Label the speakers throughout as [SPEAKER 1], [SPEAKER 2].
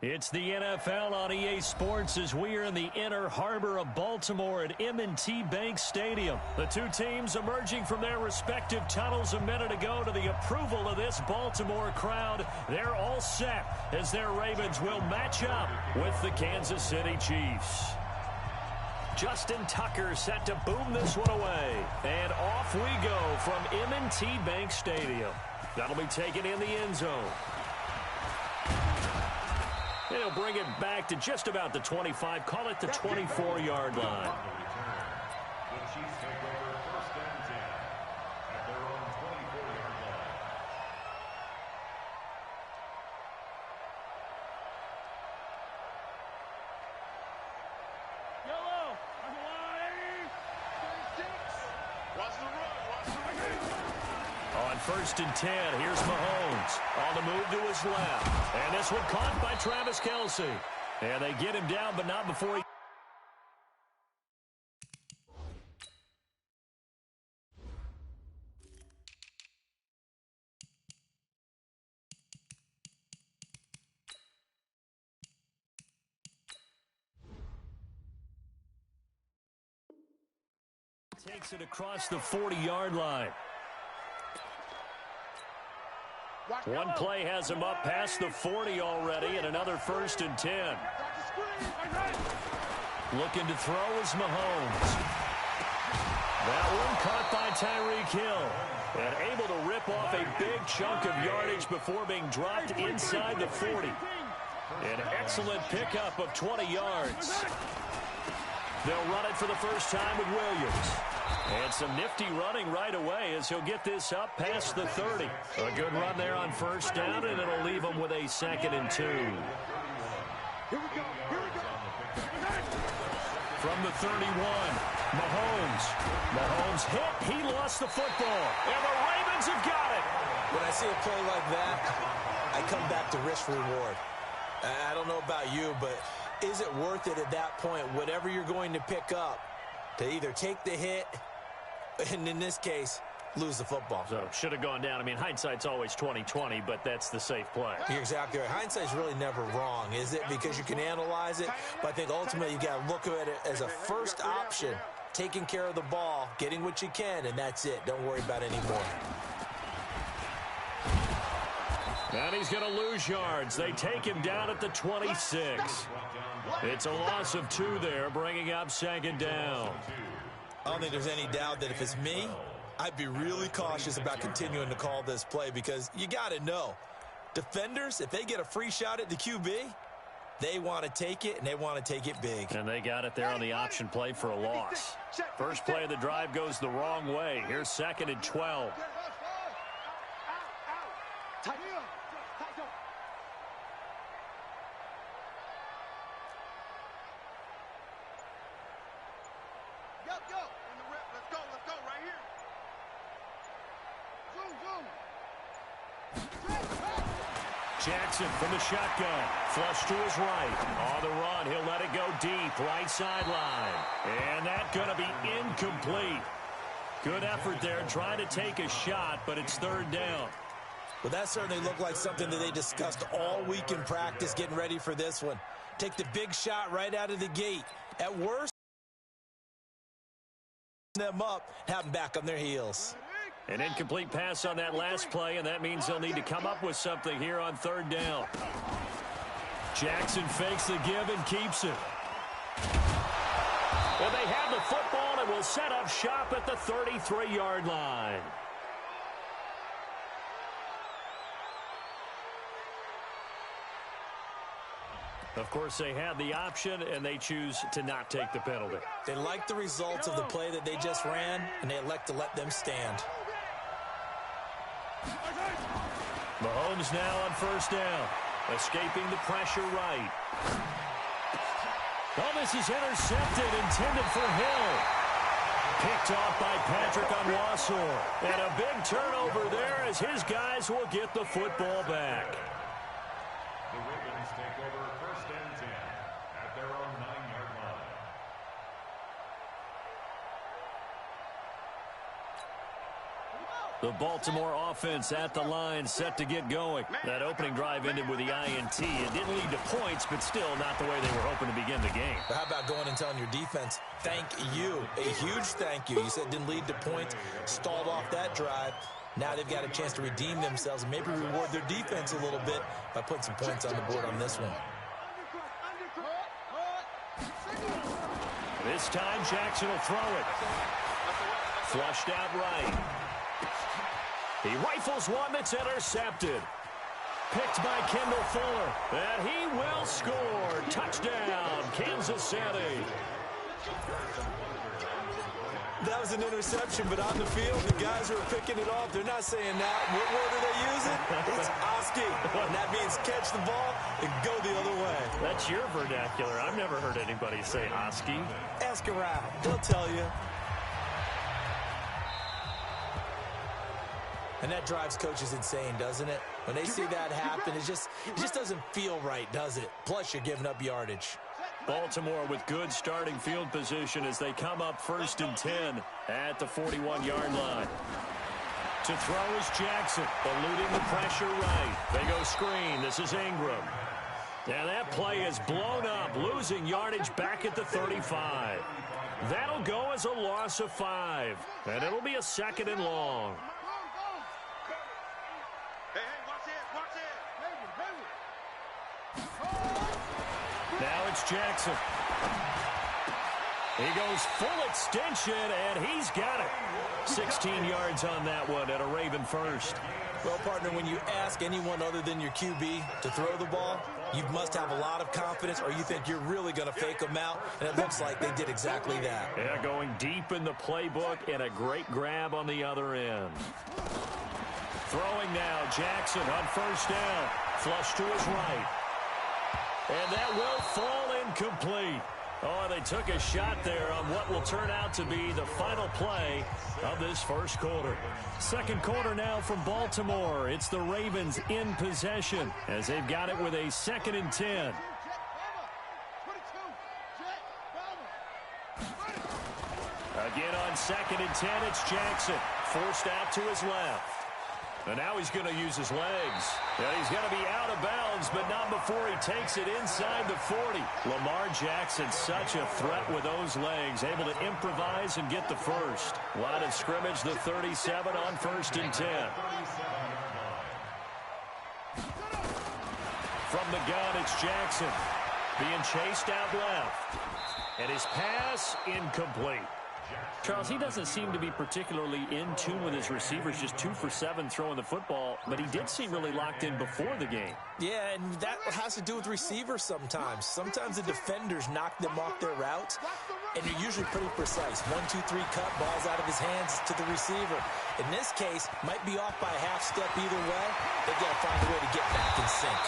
[SPEAKER 1] It's the NFL on EA Sports as we are in the inner harbor of Baltimore at M&T Bank Stadium. The two teams emerging from their respective tunnels a minute ago to the approval of this Baltimore crowd. They're all set as their Ravens will match up with the Kansas City Chiefs. Justin Tucker set to boom this one away. And off we go from M&T Bank Stadium. That'll be taken in the end zone. He'll bring it back to just about the 25, call it the 24-yard line.
[SPEAKER 2] The Chiefs take over first and 10 at their own 24-yard line.
[SPEAKER 3] Yellow, on the line, 36. Watch the run, watch the run.
[SPEAKER 1] On first and 10, here's Mahomes. On the move to his left. And this one caught by Travis Kelce. And they get him down, but not before he... takes it across the 40-yard line. One play has him up past the 40 already, and another first and 10. Looking to throw is Mahomes. That one caught by Tyreek Hill. And able to rip off a big chunk of yardage before being dropped inside the 40. An excellent pickup of 20 yards. They'll run it for the first time with Williams. And some nifty running right away as he'll get this up past the 30. A good run there on first down, and it'll leave him with a 2nd and 2.
[SPEAKER 3] Here we go, here we go.
[SPEAKER 1] From the 31, Mahomes hit. He lost the football. And the Ravens have got it.
[SPEAKER 4] When I see a play like that, I come back to risk reward. I don't know about you, but is it worth it at that point, whatever you're going to pick up, to either take the hit, and in this case, lose the football?
[SPEAKER 1] So, should have gone down. I mean, hindsight's always 20/20, but that's the safe play.
[SPEAKER 4] You're exactly right. Hindsight's really never wrong, is it? Because you can analyze it, but I think ultimately you got to look at it as a first option, taking care of the ball, getting what you can, and that's it. Don't worry about any more.
[SPEAKER 1] And he's going to lose yards. They take him down at the 26. It's a loss of 2 there, bringing up 2nd down.
[SPEAKER 4] I don't think there's any doubt that if it's me, I'd be really cautious about continuing to call this play because you got to know, defenders, if they get a free shot at the QB, they want to take it, and they want to take it big.
[SPEAKER 1] And they got it there on the option play for a loss. First play of the drive goes the wrong way. Here's 2nd and 12. Jackson from the shotgun. Flush to his right. On the run, he'll let it go deep. Right sideline. And that's going to be incomplete. Good effort there trying to take a shot, but it's 3rd down.
[SPEAKER 4] Well, that certainly looked like something that they discussed all week in practice getting ready for this one. Take the big shot right out of the gate. At worst, them up, have them back on their heels.
[SPEAKER 1] An incomplete pass on that last play, and that means they'll need to come up with something here on 3rd down. Jackson fakes the give and keeps it. Well, they have the football and will set up shop at the 33-yard line. Of course, they had the option, and they choose to not take the penalty.
[SPEAKER 4] They like the results of the play that they just ran, and they elect to let them stand.
[SPEAKER 1] Mahomes now on first down, escaping the pressure right. Oh, this is intercepted, intended for Hill. Picked off by Patrick Onwuasor. And a big turnover there as his guys will get the football back.
[SPEAKER 2] The Ravens take over first and 10 at their own 9-yard line.
[SPEAKER 1] The Baltimore offense at the line, set to get going. That opening drive ended with the INT. It didn't lead to points, but still not the way they were hoping to begin the game.
[SPEAKER 4] But how about going and telling your defense, thank you, a huge thank you. You said it didn't lead to points, stalled off that drive. Now they've got a chance to redeem themselves and maybe reward their defense a little bit by putting some points on the board on this one.
[SPEAKER 1] This time, Jackson will throw it. Flushed out right. He rifles one that's intercepted. Picked by Kendall Fuller. And he will score. Touchdown, Kansas City.
[SPEAKER 4] That was an interception, but on the field, the guys who are picking it off, they're not saying that. What word are they using? It's Oski. And that means catch the ball and go the other way.
[SPEAKER 1] That's your vernacular. I've never heard anybody say Oski.
[SPEAKER 4] Ask around. They'll tell you. And that drives coaches insane, doesn't it? When they see that happen, it just doesn't feel right, does it? Plus, you're giving up yardage.
[SPEAKER 1] Baltimore with good starting field position as they come up 1st and 10 at the 41-yard line. To throw is Jackson, eluding the pressure right. They go screen. This is Ingram. And that play is blown up, losing yardage back at the 35. That'll go as a loss of 5, and it'll be a 2nd and long. Now it's Jackson. He goes full extension, and he's got it. 16 yards on that one at a Raven first.
[SPEAKER 4] Well, partner, when you ask anyone other than your QB to throw the ball, you must have a lot of confidence, or you think you're really going to fake them out, and it looks like they did exactly that.
[SPEAKER 1] Yeah, going deep in the playbook, and a great grab on the other end. Throwing now, Jackson on 1st down. Flush to his right. And that will fall incomplete. Oh, they took a shot there on what will turn out to be the final play of this first quarter. Second quarter now from Baltimore. It's the Ravens in possession as they've got it with a 2nd and 10. Again on 2nd and 10, it's Jackson. Forced out to his left. And now he's going to use his legs. And he's going to be out of bounds, but not before he takes it inside the 40. Lamar Jackson, such a threat with those legs, able to improvise and get the first. Line of scrimmage, the 37 on 1st and 10. From the gun, it's Jackson. Being chased out left. And his pass incomplete. Charles, he doesn't seem to be particularly in tune with his receivers, just 2 for 7 throwing the football, but he did seem really locked in before the game.
[SPEAKER 4] Yeah, and that has to do with receivers sometimes. Sometimes the defenders knock them off their routes, and they're usually pretty precise. 1, 2, 3 cut, balls out of his hands to the receiver. In this case, might be off by a half step either way. They've got to find a way to get back in sync.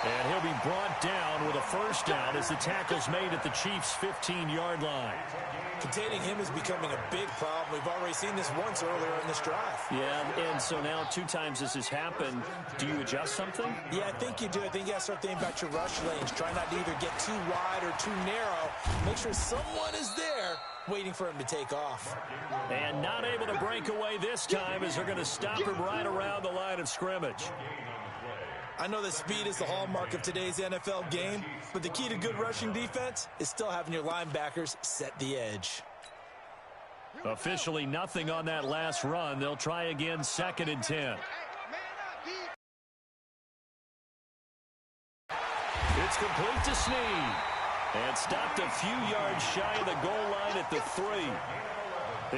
[SPEAKER 1] And he'll be brought down with a 1st down as the tackle's made at the Chiefs' 15-yard line.
[SPEAKER 4] Containing him is becoming a big problem. We've already seen this once earlier in this drive.
[SPEAKER 1] Yeah, and so now 2 times this has happened. Do you adjust something?
[SPEAKER 4] Yeah, I think you do. I think you got to start thinking about your rush lanes. Try not to either get too wide or too narrow. Make sure someone is there waiting for him to take off.
[SPEAKER 1] And not able to break away this time as they're going to stop him right around the line of scrimmage.
[SPEAKER 4] I know that speed is the hallmark of today's NFL game, but the key to good rushing defense is still having your linebackers set the edge.
[SPEAKER 1] Officially nothing on that last run. They'll try again 2nd and 10. It's complete to Snead. And stopped a few yards shy of the goal line at the 3.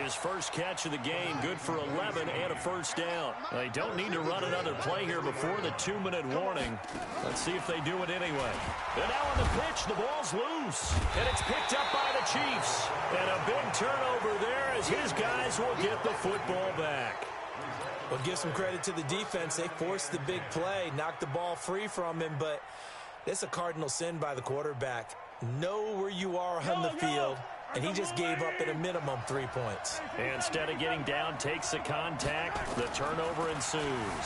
[SPEAKER 1] His first catch of the game, good for 11 and a 1st down. They don't need to run another play here before the 2-minute warning. Let's see if they do it anyway. And now on the pitch, the ball's loose. And it's picked up by the Chiefs. And a big turnover there as his guys will get the football back.
[SPEAKER 4] Well, give some credit to the defense. They forced the big play, knocked the ball free from him, but it's a cardinal sin by the quarterback. Know where you are on the field. And he just gave up at a minimum 3 points.
[SPEAKER 1] Instead of getting down, takes the contact. The turnover ensues.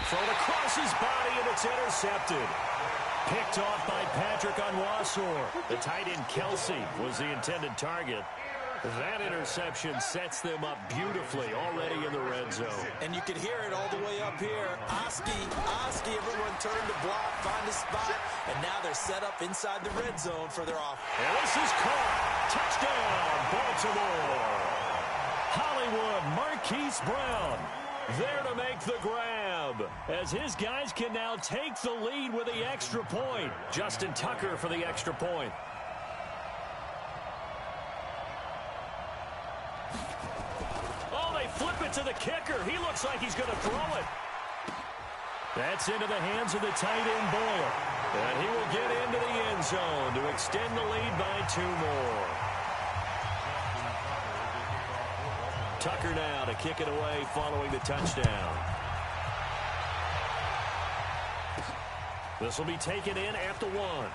[SPEAKER 1] Thrown across his body, and it's intercepted. Picked off by Patrick Onwuasor. The tight end Kelsey was the intended target. That interception sets them up beautifully already in the red zone.
[SPEAKER 4] And you could hear it all the way up here. Oski, everyone turned to block, find a spot, and now they're set up inside the red zone for their offense.
[SPEAKER 1] And this is caught. Touchdown, Baltimore. Hollywood Marquise Brown there to make the grab, as his guys can now take the lead with the extra point. Justin Tucker for the extra point. Oh, they flip it to the kicker. He looks like he's going to throw it. That's into the hands of the tight end Boyle. And he will get into the end zone to extend the lead by 2 more. Tucker now to kick it away following the touchdown. This will be taken in at the 1.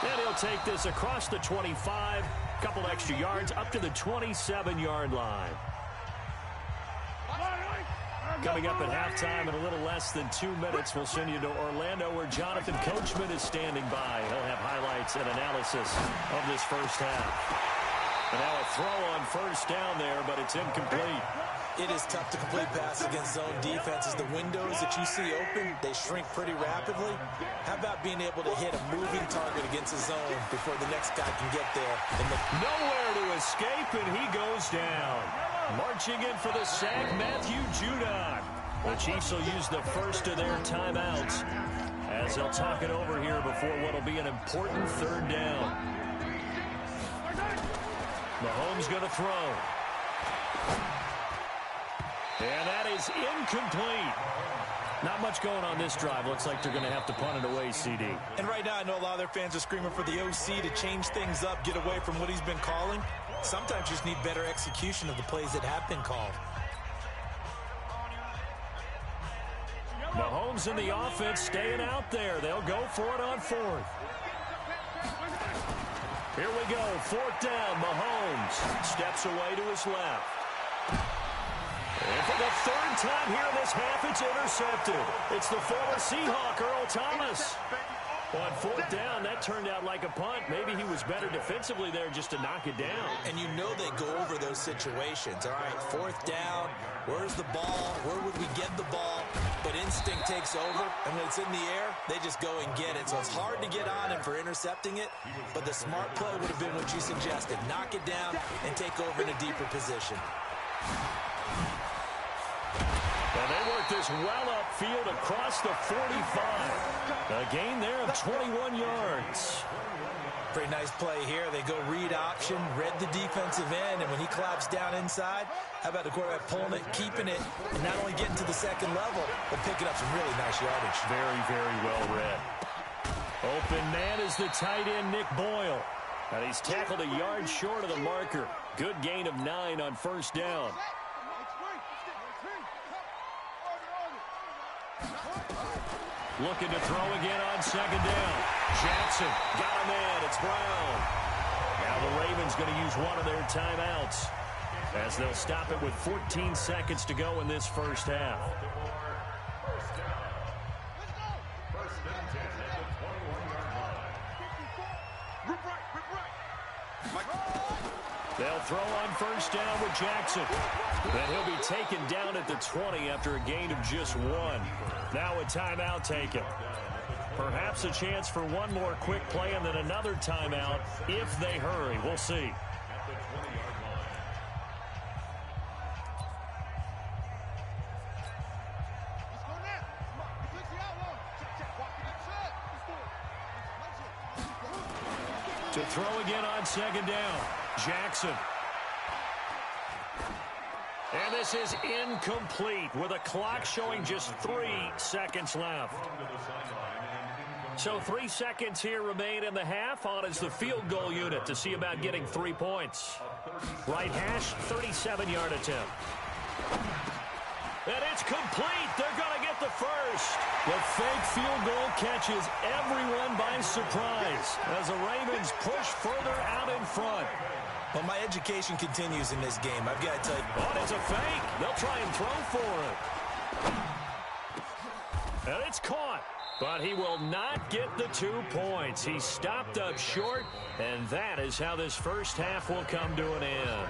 [SPEAKER 1] And he'll take this across the 25. Couple extra yards up to the 27-yard line. Coming up at halftime in a little less than 2 minutes, we'll send you to Orlando where Jonathan Coachman is standing by. He'll have highlights and analysis of this first half. And now a throw on first down there, but it's incomplete.
[SPEAKER 4] It is tough to complete passes against zone defenses. The windows that you see open, they shrink pretty rapidly. How about being able to hit a moving target against a zone before the next guy can get there?
[SPEAKER 1] Nowhere to escape, and he goes down. Marching in for the sack, Matthew Judon. The Chiefs will use the first of their timeouts as they'll talk it over here before what will be an important 3rd down. Mahomes going to throw. And that is incomplete. Not much going on this drive. Looks like they're going to have to punt it away, CD.
[SPEAKER 4] And right now, I know a lot of their fans are screaming for the OC to change things up, get away from what he's been calling. Sometimes you just need better execution of the plays that have been called.
[SPEAKER 1] Mahomes and the offense staying out there. They'll go for it on 4th. Here we go, 4th down. Mahomes steps away to his left. And for the 3rd time here in this half, it's intercepted. It's the former Seahawk, Earl Thomas. On 4th down, that turned out like a punt. Maybe he was better defensively there just to knock it down.
[SPEAKER 4] And you know they go over those situations. All right, 4th down, where's the ball? Where would we get the ball? But instinct takes over, and when it's in the air, they just go and get it. So it's hard to get on him for intercepting it, but the smart play would have been what you suggested. Knock it down and take over in a deeper position.
[SPEAKER 1] And they work this well upfield across the 45. A gain there of 21 yards.
[SPEAKER 4] Pretty nice play here. They go read option, read the defensive end, and when he collapsed down inside, how about the quarterback pulling it, keeping it, and not only getting to the 2nd level, but picking up some really nice yardage.
[SPEAKER 1] Very, very well read. Open man is the tight end, Nick Boyle. And he's tackled a yard short of the marker. Good gain of 9 on 1st down. Looking to throw again on 2nd down. Jackson got a man. It's Brown. Now the Ravens going to use one of their timeouts as they'll stop it with 14 seconds to go in this first half. They'll throw on 1st down with Jackson. Then he'll be taken down at the 20 after a gain of just 1. Now a timeout taken. Perhaps a chance for one more quick play and then another timeout if they hurry. We'll see. To throw again on 2nd down. Jackson. And this is incomplete with a clock showing just 3 seconds left. So 3 seconds here remain in the half. On is the field goal unit to see about getting 3 points. Right hash, 37-yard attempt. And it's complete. They're going to get the first. The fake field goal catches everyone by surprise as the Ravens push further out in front.
[SPEAKER 4] Well, my education continues in this game. I've got to tell you.
[SPEAKER 1] Oh, it's a fake. They'll try and throw for it. And it's caught. But he will not get the 2 points. He stopped up short, and that is how this first half will come to an end.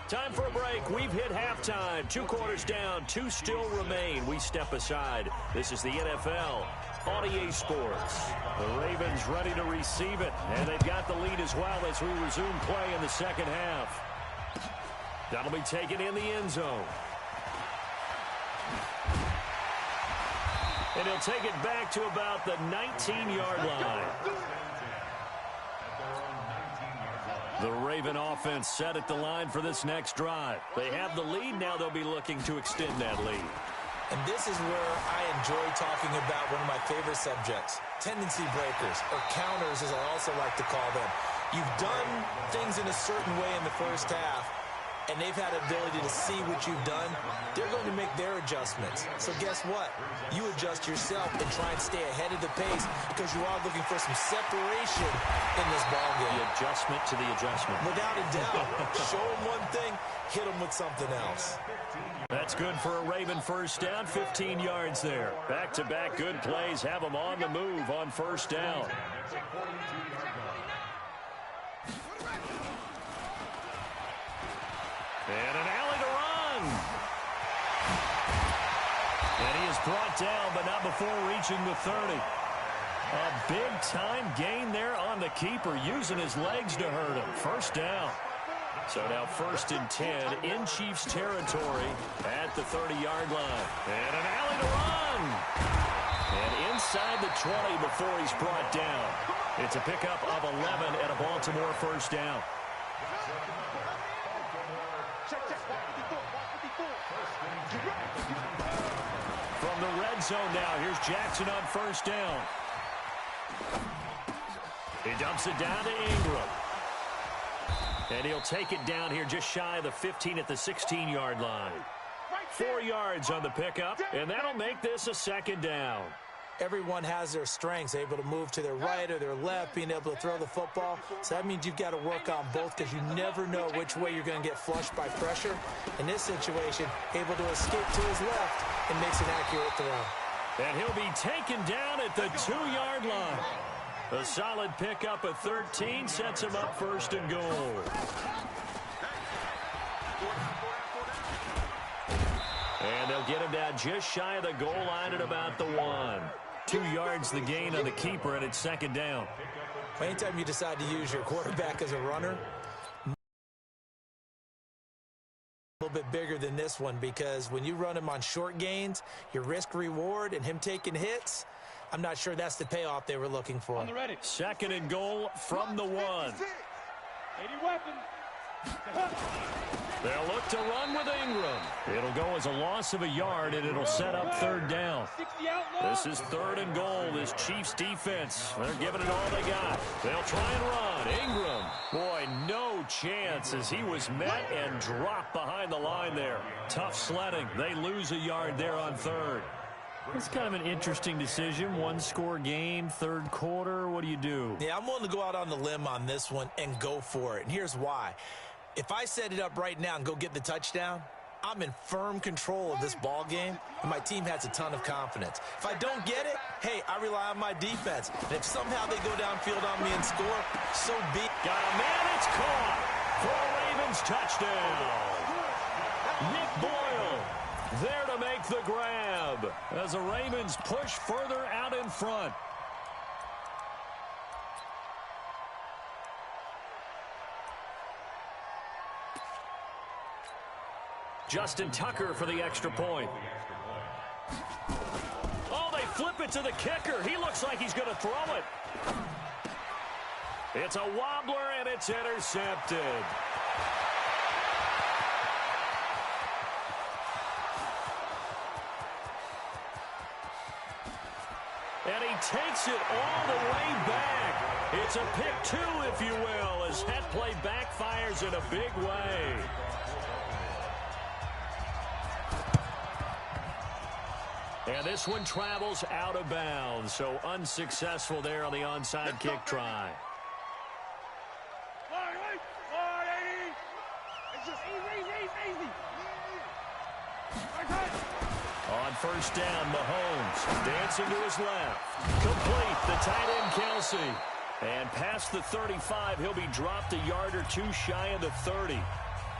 [SPEAKER 1] Time for a break. We've hit halftime. 2 quarters down, 2 still remain. We step aside. This is the NFL on EA Sports. The Ravens ready to receive it, and they've got the lead as well as we resume play in the second half. That'll be taken in the end zone. And he'll take it back to about the 19-yard line. The Raven offense set at the line for this next drive. They have the lead. Now they'll be looking to extend that lead.
[SPEAKER 4] And this is where I enjoy talking about one of my favorite subjects, tendency breakers, or counters as I also like to call them. You've done things in a certain way in the first half, and they've had the ability to see what you've done. They're going to make their adjustments. So guess what? You adjust yourself and try and stay ahead of the pace because you are looking for some separation in this ballgame.
[SPEAKER 1] The adjustment to the adjustment.
[SPEAKER 4] Without a doubt. Show them one thing, hit them with something else.
[SPEAKER 1] That's good for a Raven first down, 15 yards there. Back-to-back good plays have them on the move on first down. And an alley to run. And he is brought down, but not before reaching the 30. A big-time gain there on the keeper, using his legs to hurt him. First down. So now 1st and 10 in Chiefs territory at the 30-yard line. And an alley to run. And inside the 20 before he's brought down. It's a pickup of 11 at a Baltimore first down. From the red zone now, here's Jackson on first down. He dumps it down to Ingram. And he'll take it down here just shy of the 15 at the 16-yard line. 4 yards on the pickup, and that'll make this a second down.
[SPEAKER 4] Everyone has their strengths, able to move to their right or their left, being able to throw the football. So that means you've got to work on both because you never know which way you're going to get flushed by pressure. In this situation, able to escape to his left and makes an accurate throw.
[SPEAKER 1] And he'll be taken down at the 2-yard line. A solid pickup of 13 sets him up 1st and goal. And they'll get him down just shy of the goal line at about the 1. 2 yards the gain on the keeper, and it's 2nd down.
[SPEAKER 4] Anytime you decide to use your quarterback as a runner, a little bit bigger than this one, because when you run him on short gains, your risk-reward and him taking hits, I'm not sure that's the payoff they were looking for.
[SPEAKER 1] 2nd and goal from the 1.
[SPEAKER 3] 80 weapons.
[SPEAKER 1] They'll look to run with Ingram. It'll go as a loss of a yard, and it'll set up 3rd down. This is 3rd and goal. This Chiefs defense, they're giving it all they got. They'll try and run. Ingram, boy, no chance as he was met and dropped behind the line there. Tough sledding. They lose a yard there on 3rd. It's kind of an interesting decision. 1-score game, 3rd quarter. What do you do?
[SPEAKER 4] Yeah, I'm willing to go out on the limb on this one and go for it. And here's why. If I set it up right now and go get the touchdown, I'm in firm control of this ball game, and my team has a ton of confidence. If I don't get it, hey, I rely on my defense. And if somehow they go downfield on me and score, so be it.
[SPEAKER 1] Got a man, it's caught for a Ravens touchdown. Nick Boyle there to make the grab as the Ravens push further out in front. Justin Tucker for the extra point. Oh, they flip it to the kicker. He looks like he's going to throw it. It's a wobbler, and it's intercepted. And he takes it all the way back. It's a pick 2, if you will, as that play backfires in a big way. And this one travels out of bounds, so unsuccessful there on the onside kick try. On first down, Mahomes dancing to his left. Complete, the tight end Kelsey. And past the 35, he'll be dropped a yard or two shy of the 30.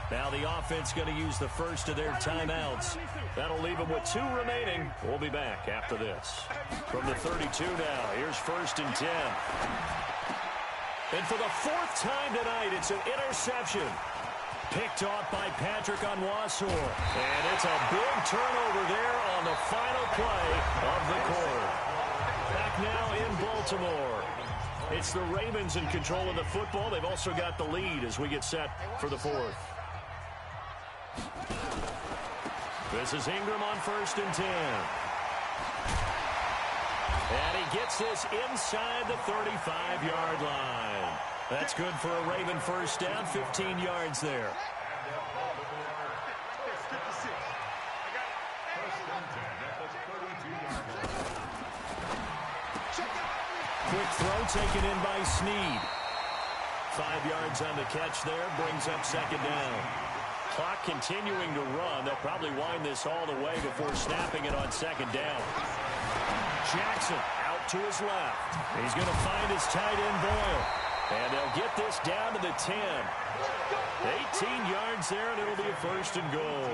[SPEAKER 1] Now the offense going to use the first of their timeouts. That'll leave them with 2 remaining. We'll be back after this. From the 32 now, here's first and 10. And for the 4th time tonight, it's an interception. Picked off by Patrick Onwuasor. And it's a big turnover there on the final play of the quarter. Back now in Baltimore. It's the Ravens in control of the football. They've also got the lead as we get set for the 4th. This is Ingram on first and 10. And he gets this inside the 35-yard line. That's good for a Raven first down, 15 yards there. Quick throw taken in by Snead. 5 yards on the catch there, brings up second down. Clock continuing to run. They'll probably wind this all the way before snapping it on second down. Jackson out to his left. He's going to find his tight end Boyle. And they'll get this down to the 10. 18 yards there, and it'll be a first and goal.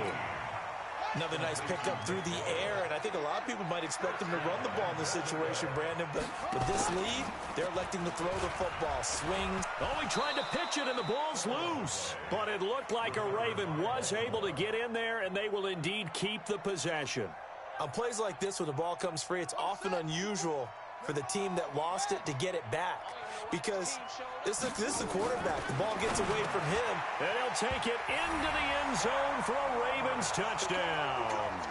[SPEAKER 4] Another nice pickup through the air, and I think a lot of people might expect them to run the ball in this situation, Brandon. But with this lead, they're electing to throw the football. Swing.
[SPEAKER 1] Oh, he tried to pitch it, and the ball's loose. But it looked like a Raven was able to get in there, and they will indeed keep the possession.
[SPEAKER 4] On plays like this, when the ball comes free, it's often unusual for the team that lost it to get it back. Because this is the quarterback. The ball gets away from him.
[SPEAKER 1] And he'll take it into the end zone for a Ravens touchdown.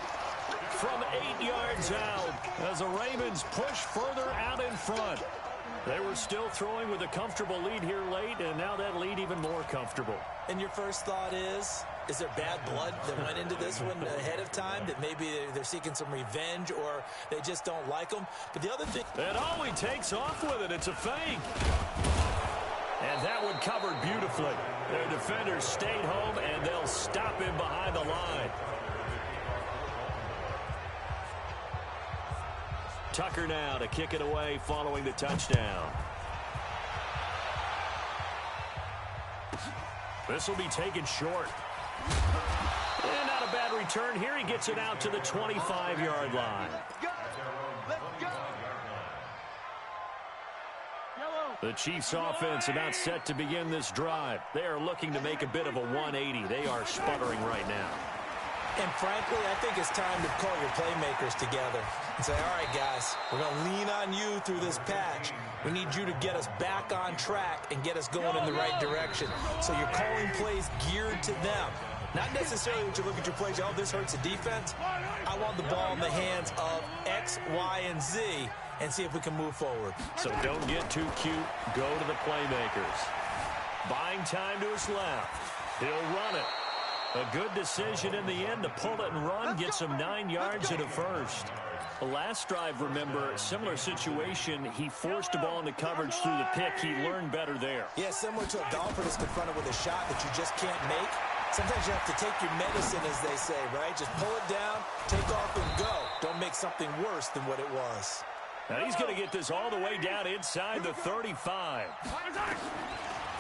[SPEAKER 1] From 8 yards out as the Ravens push further out in front. They were still throwing with a comfortable lead here late, and now that lead even more comfortable.
[SPEAKER 4] And your first thought is there bad blood that went into this one ahead of time, that maybe they're seeking some revenge or they just don't like them? But the other thing...
[SPEAKER 1] And oh, he takes off with it. It's a fake. And that one covered beautifully. Their defenders stayed home, and they'll stop him behind the line. Tucker now to kick it away following the touchdown. This will be taken short. And not a bad return here. He gets it out to the 25-yard line. The Chiefs offense about set to begin this drive. They are looking to make a bit of a 180. They are sputtering right now.
[SPEAKER 4] And frankly, I think it's time to call your playmakers together and say, all right, guys, we're going to lean on you through this patch. We need you to get us back on track and get us going in the right direction. So you're calling plays geared to them. Not necessarily when you look at your plays, oh, this hurts the defense. I want the ball in the hands of X, Y, and Z and see if we can move forward.
[SPEAKER 1] So don't get too cute. Go to the playmakers. Buying time to his left. He'll run it. A good decision in the end to pull it and run. Gets him 9 yards and a first. The last drive, remember, similar situation. He forced the ball into coverage through the pick. He learned better there.
[SPEAKER 4] Yeah, similar to a golfer that's confronted with a shot that you just can't make. Sometimes you have to take your medicine, as they say, right? Just pull it down, take off, and go. Don't make something worse than what it was.
[SPEAKER 1] Now he's going to get this all the way down inside the 35.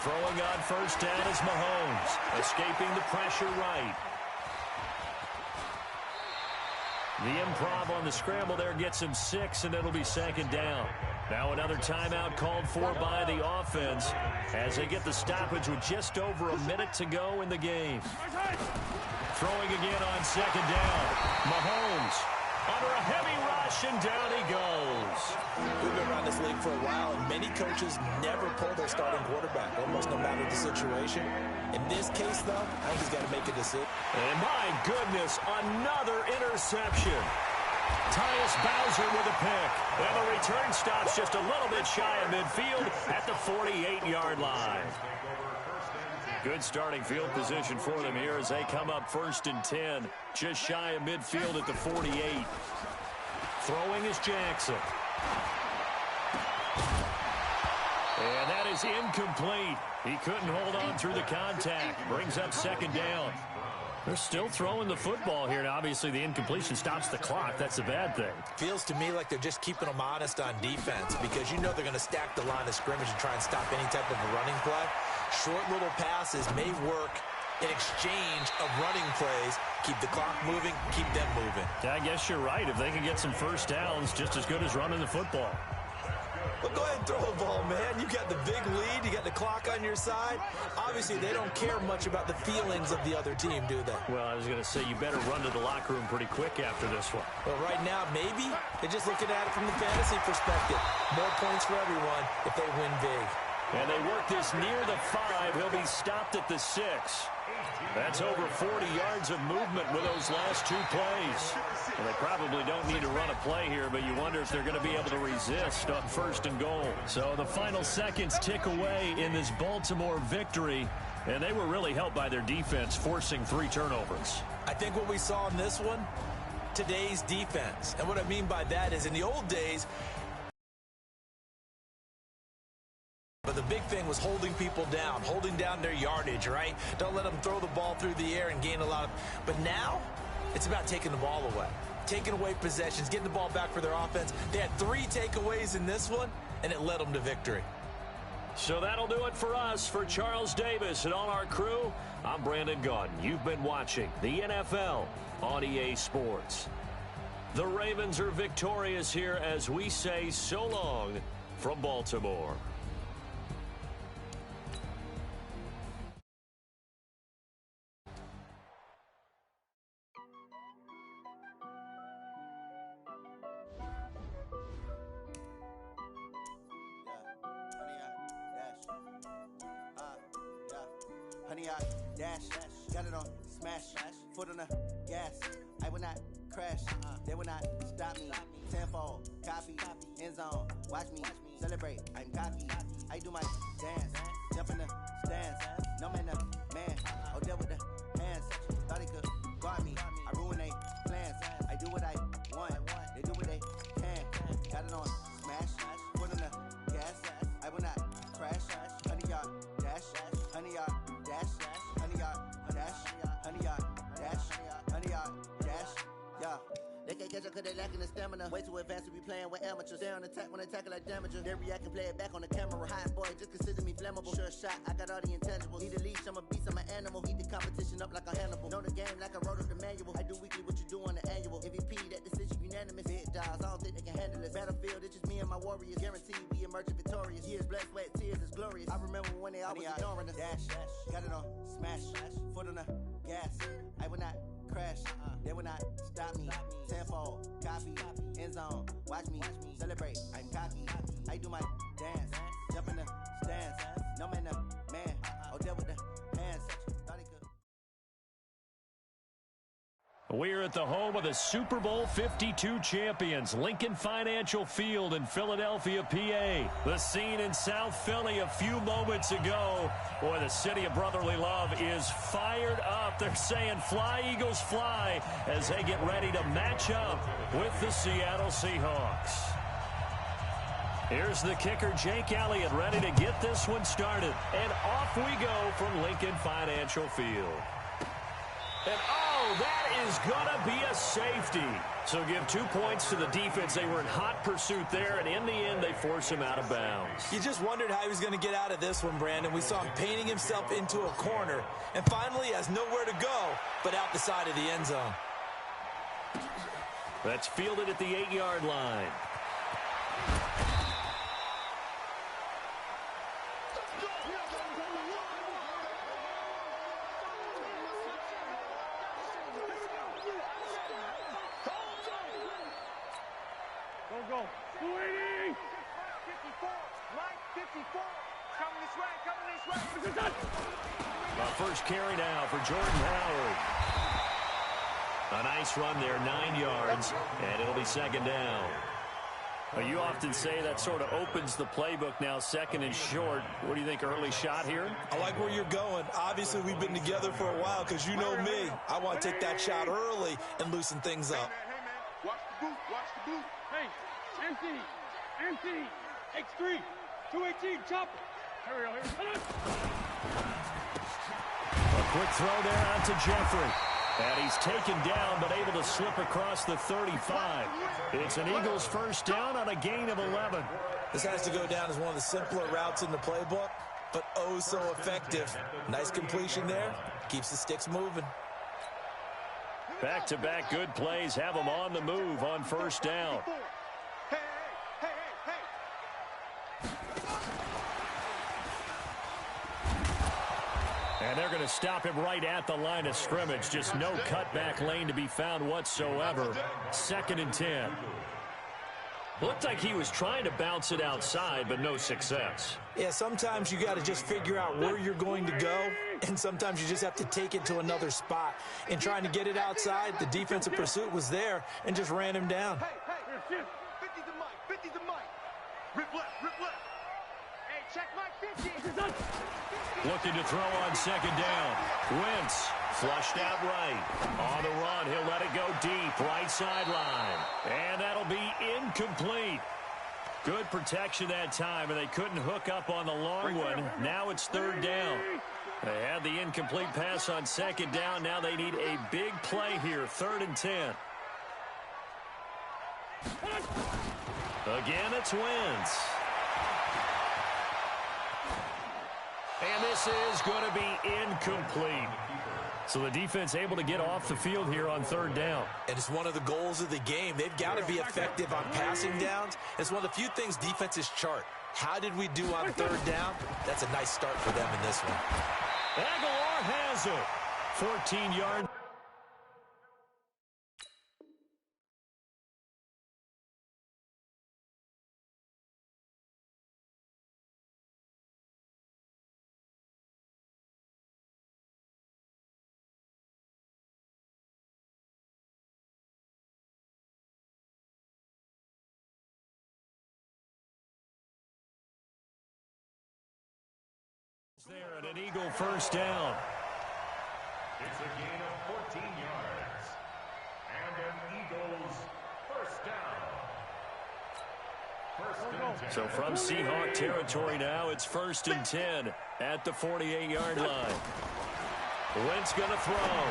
[SPEAKER 1] Throwing on first down is Mahomes, escaping the pressure right. The improv on the scramble there gets him 6, and it'll be second down. Now another timeout called for by the offense as they get the stoppage with just over a minute to go in the game. Throwing again on second down. Mahomes under a heavy rush, and down he goes.
[SPEAKER 4] We've been around this league for a while, and many coaches never pull their starting quarterback, almost no matter the situation. In this case, though, I think he's got to make a decision.
[SPEAKER 1] And my goodness, another interception. Tyus Bowser with a pick. And the return stops just a little bit shy of midfield at the 48-yard line. Good starting field position for them here as they come up first and 10. Just shy of midfield at the 48. Throwing is Jackson. And that is incomplete. He couldn't hold on through the contact. Brings up second down. They're still throwing the football here. And obviously, the incompletion stops the clock. That's a bad thing.
[SPEAKER 4] Feels to me like they're just keeping them honest on defense because you know they're going to stack the line of scrimmage and try and stop any type of a running play. Short little passes may work in exchange of running plays. Keep the clock moving, keep them moving.
[SPEAKER 1] Yeah, I guess you're right. If they can get some first downs, just as good as running the football.
[SPEAKER 4] Well, go ahead and throw the ball, man. You got the big lead. You got the clock on your side. Obviously, they don't care much about the feelings of the other team, do they?
[SPEAKER 1] Well, I was going to say, you better run to the locker room pretty quick after this one.
[SPEAKER 4] Well, right now, maybe they're just looking at it from the fantasy perspective. More points for everyone if they win big.
[SPEAKER 1] And they work this near the 5. He'll be stopped at the 6. That's over 40 yards of movement with those last 2 plays. Well, they probably don't need to run a play here, but you wonder if they're going to be able to resist on 1st and goal. So the final seconds tick away in this Baltimore victory, and they were really helped by their defense, forcing 3 turnovers.
[SPEAKER 4] I think what we saw in this one, today's defense. And what I mean by that is in the old days, but the big thing was holding people down, holding down their yardage, right? Don't let them throw the ball through the air and gain a lot of... But now, it's about taking the ball away. Taking away possessions, getting the ball back for their offense. They had 3 takeaways in this one, and it led them to victory.
[SPEAKER 1] So that'll do it for us. For Charles Davis and all our crew, I'm Brandon Gaudin. You've been watching the NFL on EA Sports. The Ravens are victorious here as we say so long from Baltimore.
[SPEAKER 5] Dash, got it on, smash, foot on the gas. I will not crash, they will not stop me. Tenfold, copy, end zone, watch me celebrate. I'm cocky, I do my dance, jump in the stands. No man, man, oh deal with the hands. Thought he could guard me, I ruin they plans. I do what I want, they do what they can. Got it on, smash, foot on the gas. I will not crash, 100-yard dash, 100-yard dash. 100-yard dash, 100-yard dash, 100-yard dash, yeah. They can't catch up cause they lacking the stamina. Way too advanced to be playing with amateurs. They on attack when they tackle like damages. They react and play it back on the camera. Hot boy, just consider me flammable. Sure shot, I got all the intangibles. Need a leash, I'm a beast, I'm an animal. Eat the competition up like a Hannibal. Know the game like I wrote up the manual. I do weekly what you do on the annual. MVP, that decision unanimous. Big dials, I don't think they can handle it. Battlefield, it's just me and my warriors. Guaranteed we emerging victorious. Years, blood, sweat, tears, is glorious. I remember when they always ignoring us. Dash, got it on, smash, foot on the gas. I will not crash, they will not stop me. Tenfold, copy, end zone, watch me celebrate. I'm cocky, I do my dance, jump in the stands. No man, man, oh deal with the hands. Thought he could.
[SPEAKER 1] We're at the home of the Super Bowl 52 champions, Lincoln Financial Field in Philadelphia, PA. The scene in South Philly a few moments ago. Boy, the city of brotherly love is fired up. They're saying, fly, Eagles, fly, as they get ready to match up with the Seattle Seahawks. Here's the kicker, Jake Elliott, ready to get this one started. And off we go from Lincoln Financial Field. And, oh, that is going to be a safety. So give 2 points to the defense. They were in hot pursuit there, and in the end, they force him out of bounds.
[SPEAKER 4] You just wondered how he was going to get out of this one, Brandon. We saw him painting himself into a corner, and finally has nowhere to go but out the side of the end zone.
[SPEAKER 1] That's fielded at the 8-yard line.
[SPEAKER 3] Go. 280. 54. Mike, 54. Coming this way.
[SPEAKER 1] First carry now for Jordan Howard. A nice run there, 9 yards, and it'll be 2nd down. You often say that sort of opens the playbook now, 2nd and short. What do you think, early shot here?
[SPEAKER 4] I like where you're going. Obviously, we've been together for a while because you know me. I want to take that shot early and loosen things up.
[SPEAKER 3] Hey, man. Watch the boot. Hey, MC, X3, 218, chopper. Here.
[SPEAKER 1] A quick throw there out to Jeffrey. And he's taken down, but able to slip across the 35. It's an Eagles first down on a gain of 11.
[SPEAKER 4] This has to go down as one of the simpler routes in the playbook, but oh so effective. Nice completion there. Keeps the sticks moving.
[SPEAKER 1] Back-to-back good plays have them on the move on first down. And they're going to stop him right at the line of scrimmage. Just no cutback lane to be found whatsoever. 2nd and 10. Looked like he was trying to bounce it outside, but no success.
[SPEAKER 4] Yeah, sometimes you got to just figure out where you're going to go, and sometimes you just have to take it to another spot. In trying to get it outside, the defensive pursuit was there and just ran him down.
[SPEAKER 3] Hey, 50's a mic, 50's a mic. Rip left, rip left. Hey, check Mike 50.
[SPEAKER 1] Looking to throw on 2nd down. Wentz flushed out right. On the run, he'll let it go deep, right sideline. And that'll be incomplete. Good protection that time, and they couldn't hook up on the long one. Now it's 3rd down. They had the incomplete pass on 2nd down. Now they need a big play here, 3rd and 10. Again, it's Wentz. And this is going to be incomplete. So the defense able to get off the field here on 3rd down.
[SPEAKER 4] And it's one of the goals of the game. They've got to be effective on passing downs. It's one of the few things defenses chart. How did we do on 3rd down? That's a nice start for them in this one.
[SPEAKER 1] Aguilar has it. 14 yards. There at an Eagle first down.
[SPEAKER 2] It's a gain of 14 yards. And an Eagles first down.
[SPEAKER 1] So from Seahawk territory now, it's 1st and 10 at the 48-yard line. Wentz going to throw.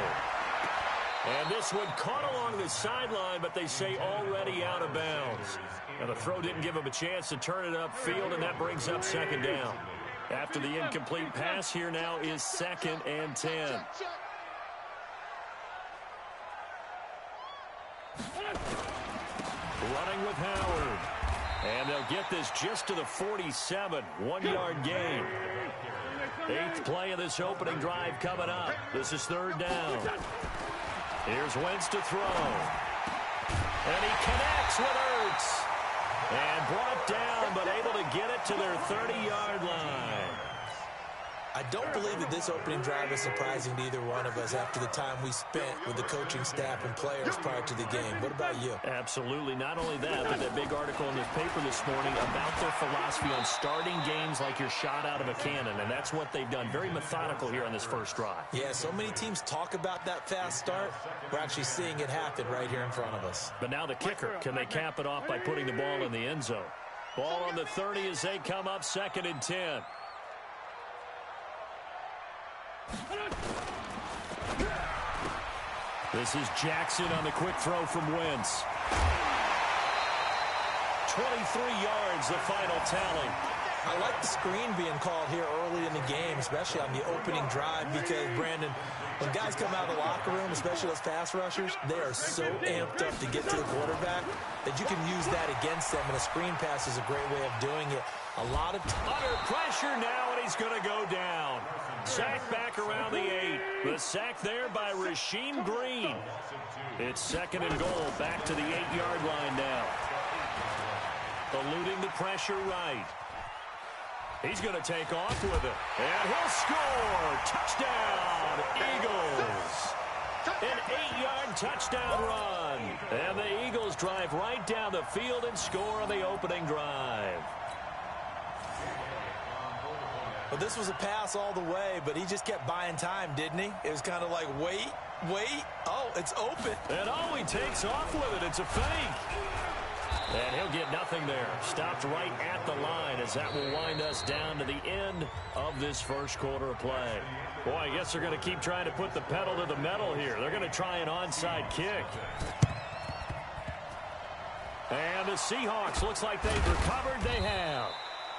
[SPEAKER 1] And this one caught along the sideline, but they say already out of bounds. And the throw didn't give him a chance to turn it upfield, and that brings up 2nd down. After the incomplete pass, here now is 2nd and 10. Running with Howard. And they'll get this just to the 47. 1-yard gain. 8th play of this opening drive coming up. This is 3rd down. Here's Wentz to throw. And he connects with Ertz. And brought down, but able to get it to their 30-yard line.
[SPEAKER 4] I don't believe that this opening drive is surprising to either one of us after the time we spent with the coaching staff and players prior to the game. What about you?
[SPEAKER 1] Absolutely. Not only that, but that big article in the paper this morning about their philosophy on starting games like you're shot out of a cannon, and that's what they've done. Very methodical here on this first drive.
[SPEAKER 4] Yeah, so many teams talk about that fast start. We're actually seeing it happen right here in front of us.
[SPEAKER 1] But now the kicker. Can they cap it off by putting the ball in the end zone? Ball on the 30 as they come up 2nd and 10. This is Jackson on the quick throw from Wentz. 23 yards, the final tally.
[SPEAKER 4] I like the screen being called here early in the game, especially on the opening drive, because, Brandon, when guys come out of the locker room, especially those pass rushers, they are so amped up to get to the quarterback that you can use that against them, and a screen pass is a great way of doing it. A lot of
[SPEAKER 1] under pressure now, and he's going to go down. Sack back around the 8. The sack there by Rasheem Green. It's 2nd and goal, back to the 8-yard line now. Eluding the pressure right. He's going to take off with it. And he'll score. Touchdown, Eagles. An 8-yard touchdown run. And the Eagles drive right down the field and score on the opening drive.
[SPEAKER 4] Well, this was a pass all the way, but he just kept buying time, didn't he? It was kind of like, wait. Oh, it's open.
[SPEAKER 1] And he takes off with it. It's a fake. And he'll get nothing there. Stopped right at the line as that will wind us down to the end of this first quarter of play. Boy, I guess they're going to keep trying to put the pedal to the metal here. They're going to try an onside kick. And the Seahawks, looks like they've recovered. They have.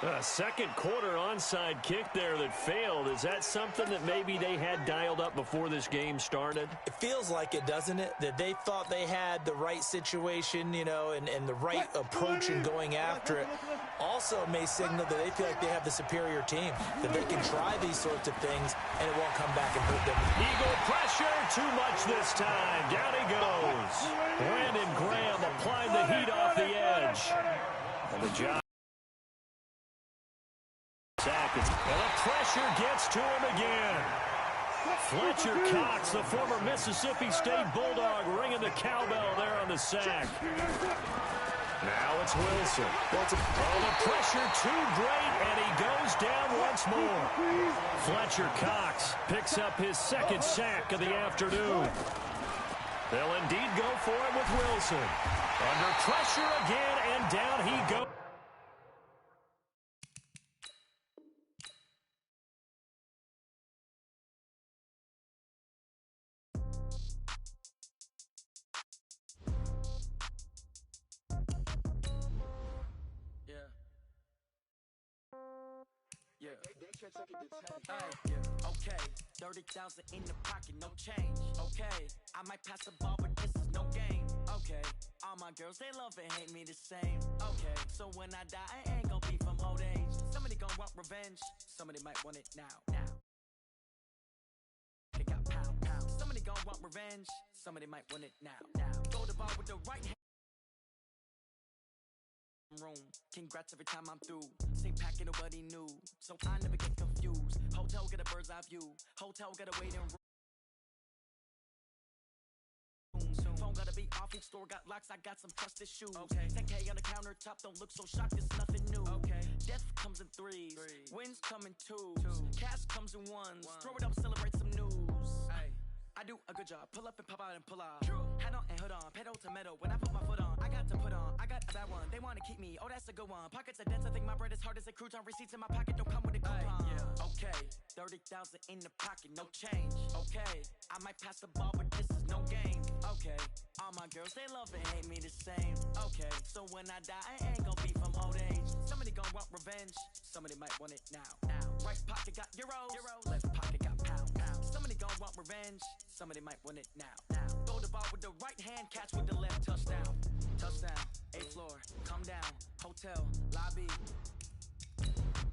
[SPEAKER 1] A second quarter onside kick there that failed. Is that something that maybe they had dialed up before this game started?
[SPEAKER 4] It feels like it, doesn't it? That they thought they had the right situation, you know, and the right approach in going after it. Also may signal that they feel like they have the superior team, that they can try these sorts of things and it won't come back and hurt them.
[SPEAKER 1] Eagle pressure, too much this time. Down he goes. Brandon Graham applied the heat off the edge. And the job. And the pressure gets to him again. Fletcher Cox, the former Mississippi State Bulldog, ringing the cowbell there on the sack. Now it's Wilson. The pressure too great, and he goes down once more. Fletcher Cox picks up his second sack of the afternoon. They'll indeed go for it with Wilson. Under pressure again, and down he goes.
[SPEAKER 6] Okay, 30,000 in the pocket, no change. Okay, I might pass the ball, but this is no game. Okay, all my girls, they love and hate me the same. Okay, so when I die, I ain't gonna be from old age. Somebody gonna want revenge, somebody might want it now. They got pound, pound. Somebody gonna want revenge, somebody might want it now. Go to ball with the right hand. Room. Congrats every time I'm through. Same packet, nobody knew, so I never get confused. Hotel got a bird's eye view. Hotel got a waiting room. Phone gotta be off, each store got locks. I got some trusted shoes. Okay. 10K on the countertop, don't look so shocked. It's nothing new. Okay. Death comes in threes. Wins come in twos. Cash comes in ones. Throw it up, celebrate some news. Ay. I do a good job. Pull up and pop out and pull out. Hat on and hood on. Pedal to metal. When I put my foot on, I got to put on. I got a bad one. They want to keep me. Oh, that's a good one. Pockets are dense. I think my bread is hard as a crouton. Receipts in my pocket don't come with a coupon. Yeah. Okay. 30,000 in the pocket. No change. Okay. I might pass the ball, but this is no game. Okay. All my girls, they love and hate me the same. Okay. So when I die, I ain't gonna be from old age. Somebody gonna want revenge. Somebody might want it now. Right pocket got euros. Left pocket got pound. Somebody gonna want revenge. Somebody might want it now. Throw the ball with the right hand, catch with the left. Touchdown. Touchdown. 8th floor. Come down. Hotel. Lobby.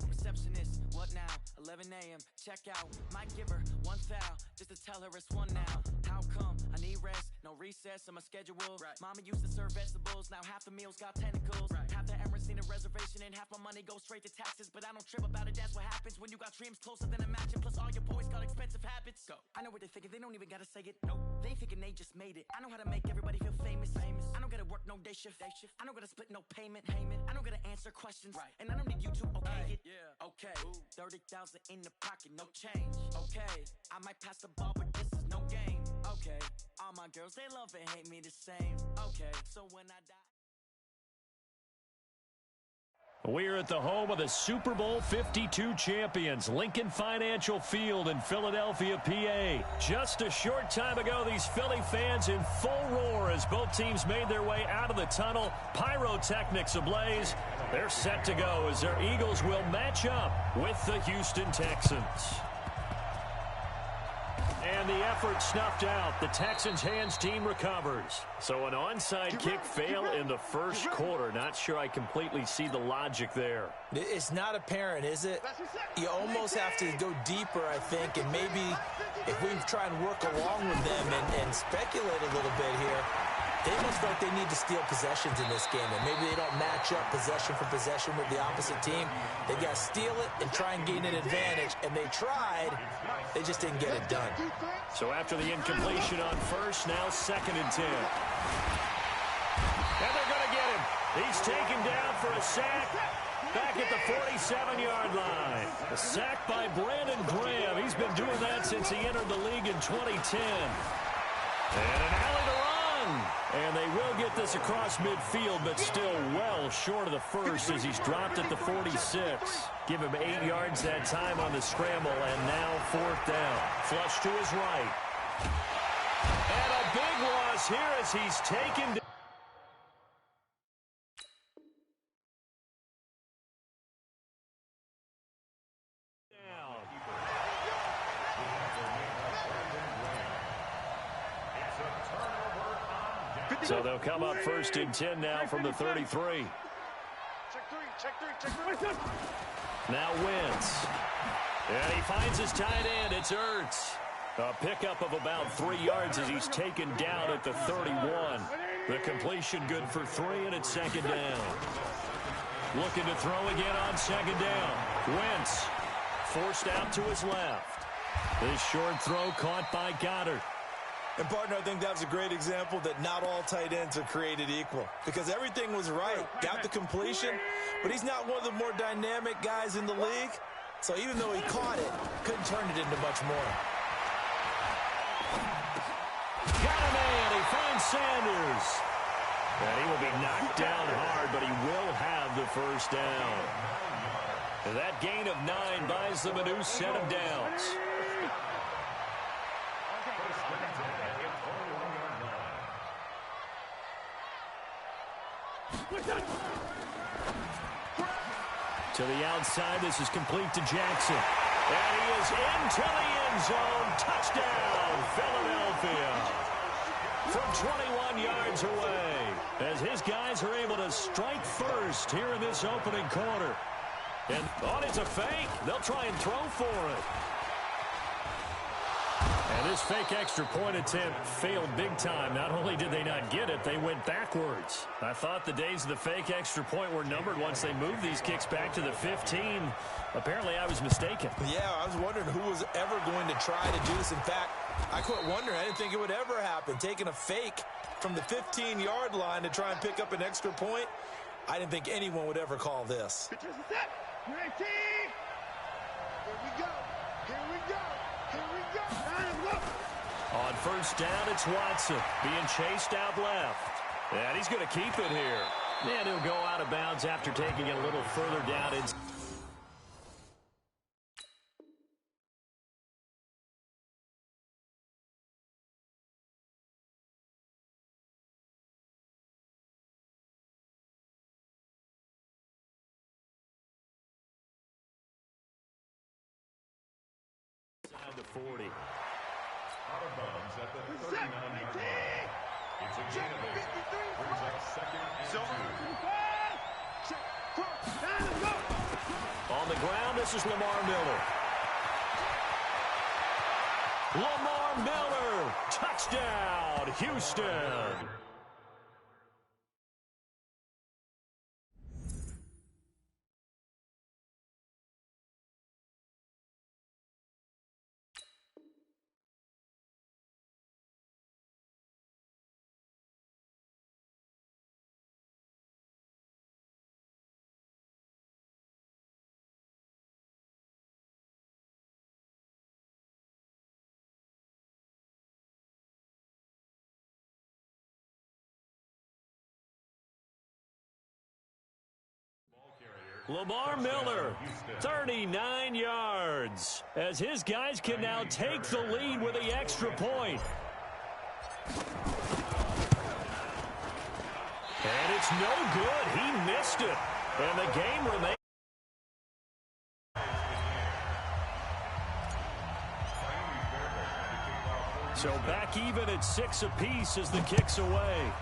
[SPEAKER 6] Receptionist. What now? 11 a.m. Check out. Might give her one foul just to tell her it's one now. How come? I need rest. No recess on my schedule. Right. Mama used to serve vegetables. Now half the meals got tentacles. Right. Half the Emirates need a reservation and half my money goes straight to taxes. But I don't trip about it. That's what happens when you got dreams closer than a mansion. Plus all your boys got expensive habits. Go. I know what they're thinking. They don't even gotta say it. Nope. They thinking they just made it. I know how to make everybody feel famous. I don't gotta work no day shift. I don't gotta split no payment. I don't gotta answer questions. Right. And I don't need you to okay it. Yeah. Okay. 30,000 in the pocket, no change. Okay. I might pass the ball, but this is no game. Okay. All my girls, they love and hate me the same. Okay. So when I die.
[SPEAKER 1] We're at the home of the Super Bowl 52 champions, Lincoln Financial Field in Philadelphia, PA. Just a short time ago, these Philly fans in full roar as both teams made their way out of the tunnel. Pyrotechnics ablaze. They're set to go as their Eagles will match up with the Houston Texans. And the effort snuffed out. The Texans' hands team recovers. So an onside kick fail in the first quarter. Not sure I completely see the logic there.
[SPEAKER 4] It's not apparent, is it? You almost have to go deeper, I think, and maybe if we try and work along with them and speculate a little bit here, they must feel like they need to steal possessions in this game, and maybe they don't match up possession for possession with the opposite team. They've got to steal it and try and gain an advantage, and they tried. They just didn't get it done.
[SPEAKER 1] So after the incompletion on first, now 2nd and 10. And they're going to get him. He's taken down for a sack back at the 47-yard line. A sack by Brandon Graham. He's been doing that since he entered the league in 2010. And an alley to run. And they will get this across midfield, but still well short of the first as he's dropped at the 46. Give him 8 yards that time on the scramble, and now 4th down. Flush to his right. And a big loss here as he's taken down. So they'll come up 1st and 10 now from the 33. Now Wentz. And he finds his tight end. It's Ertz. A pickup of about 3 yards as he's taken down at the 31. The completion good for 3, and it's 2nd down. Looking to throw again on 2nd down. Wentz forced out to his left. This short throw caught by Goddard.
[SPEAKER 4] And, partner, I think that's a great example that not all tight ends are created equal. Because everything was right. Got the completion, but he's not one of the more dynamic guys in the league. So even though he caught it, couldn't turn it into much more.
[SPEAKER 1] Got a man. He finds Sanders. And he will be knocked down hard, but he will have the 1st down. And that gain of 9 buys them a new set of downs. To the outside, this is complete to Jackson. And he is into the end zone. Touchdown, Philadelphia. From 21 yards away, as his guys are able to strike first here in this opening quarter. And, it's a fake. They'll try and throw for it. And this fake extra point attempt failed big time. Not only did they not get it, they went backwards. I thought the days of the fake extra point were numbered once they moved these kicks back to the 15. Apparently, I was mistaken.
[SPEAKER 4] Yeah, I was wondering who was ever going to try to do this. In fact, I quit wondering. I didn't think it would ever happen. Taking a fake from the 15-yard line to try and pick up an extra point, I didn't think anyone would ever call this.
[SPEAKER 3] Here we go. Here we go. Here we go.
[SPEAKER 1] On 1st down, it's Watson being chased out left. And he's going to keep it here. And he'll go out of bounds after taking it a little further down. Inside the 40.
[SPEAKER 2] Out of bounds at the 39-yard line. It's a gain of 8. Brings up 2nd and 2.
[SPEAKER 1] On the ground, this is Lamar Miller. Lamar Miller, touchdown, Houston. Lamar Miller, 39 yards, as his guys can now take the lead with the extra point. And it's no good. He missed it. And the game remains. So back even at 6 apiece as the kick's away.